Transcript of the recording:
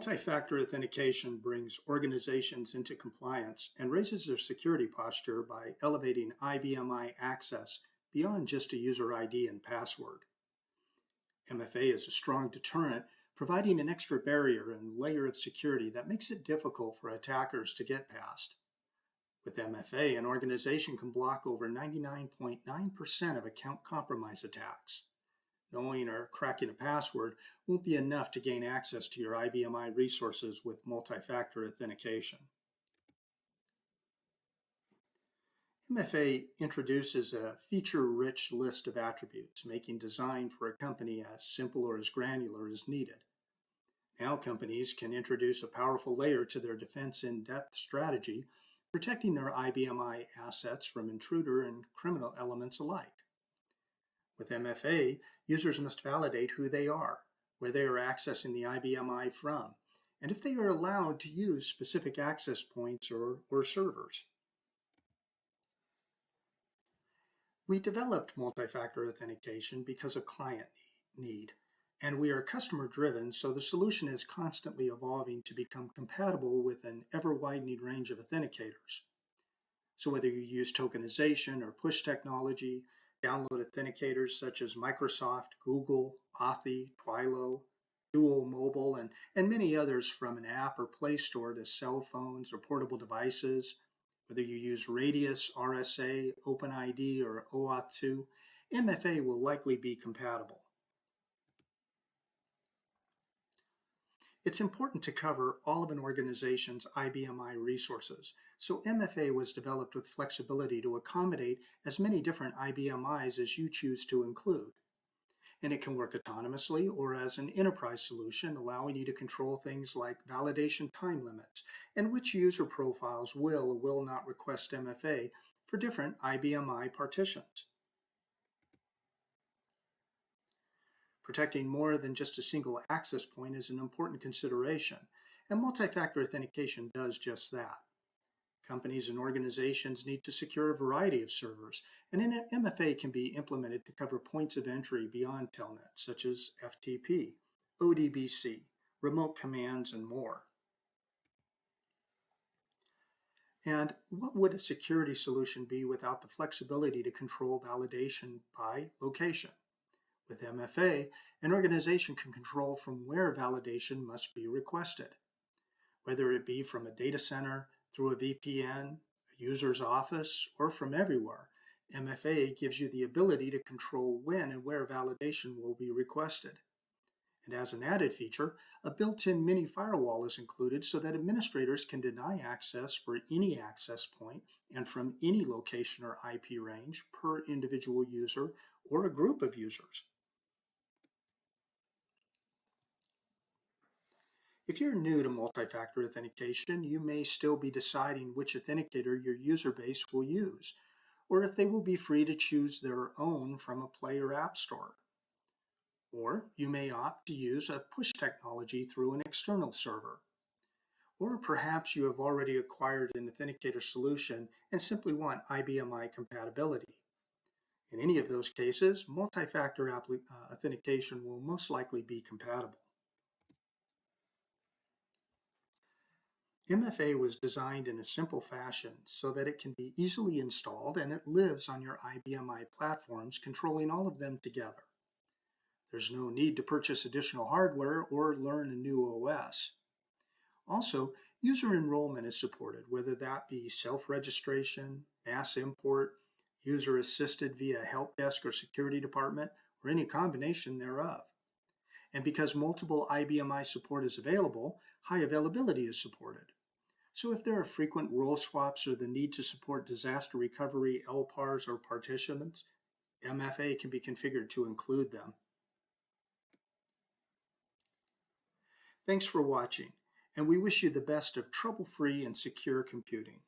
Multi-factor authentication brings organizations into compliance and raises their security posture by elevating IBMI access beyond just a user ID and password. MFA is a strong deterrent, providing an extra barrier and layer of security that makes it difficult for attackers to get past. With MFA, an organization can block over 99.9% of account compromise attacks. Knowing or cracking a password won't be enough to gain access to your IBMI resources with multi-factor authentication. MFA introduces a feature-rich list of attributes, making design for a company as simple or as granular as needed. Now companies can introduce a powerful layer to their defense in-depth strategy, protecting their IBMI assets from intruder and criminal elements alike. With MFA, users must validate who they are, where they are accessing the IBMI from, and if they are allowed to use specific access points or servers. We developed multi-factor authentication because of client need, and we are customer-driven, so the solution is constantly evolving to become compatible with an ever-widening range of authenticators. So whether you use tokenization or push technology, download authenticators such as Microsoft, Google, Authy, Twilio, Duo Mobile, and many others from an app or Play Store to cell phones or portable devices. Whether you use Radius, RSA, OpenID, or OAuth 2, MFA will likely be compatible. It's important to cover all of an organization's IBMI resources, so MFA was developed with flexibility to accommodate as many different IBMIs as you choose to include. And it can work autonomously or as an enterprise solution, allowing you to control things like validation time limits and which user profiles will or will not request MFA for different IBMI partitions. Protecting more than just a single access point is an important consideration, and multi-factor authentication does just that. Companies and organizations need to secure a variety of servers, and an MFA can be implemented to cover points of entry beyond Telnet, such as FTP, ODBC, remote commands, and more. And what would a security solution be without the flexibility to control validation by location? With MFA, an organization can control from where validation must be requested, whether it be from a data center, through a VPN, a user's office, or from everywhere. MFA gives you the ability to control when and where validation will be requested. And as an added feature, a built-in mini firewall is included so that administrators can deny access for any access point and from any location or IP range per individual user or a group of users. If you're new to multi-factor authentication, you may still be deciding which authenticator your user base will use, or if they will be free to choose their own from a Play or App Store. Or you may opt to use a push technology through an external server. Or perhaps you have already acquired an authenticator solution and simply want IBMI compatibility. In any of those cases, multi-factor authentication will most likely be compatible. MFA was designed in a simple fashion so that it can be easily installed and it lives on your IBMI platforms, controlling all of them together. There's no need to purchase additional hardware or learn a new OS. Also, user enrollment is supported, whether that be self-registration, mass import, user-assisted via help desk or security department, or any combination thereof. And because multiple IBMI support is available, high availability is supported. So if there are frequent role swaps or the need to support disaster recovery, LPARs, or partitions, MFA can be configured to include them. Thanks for watching, and we wish you the best of trouble-free and secure computing.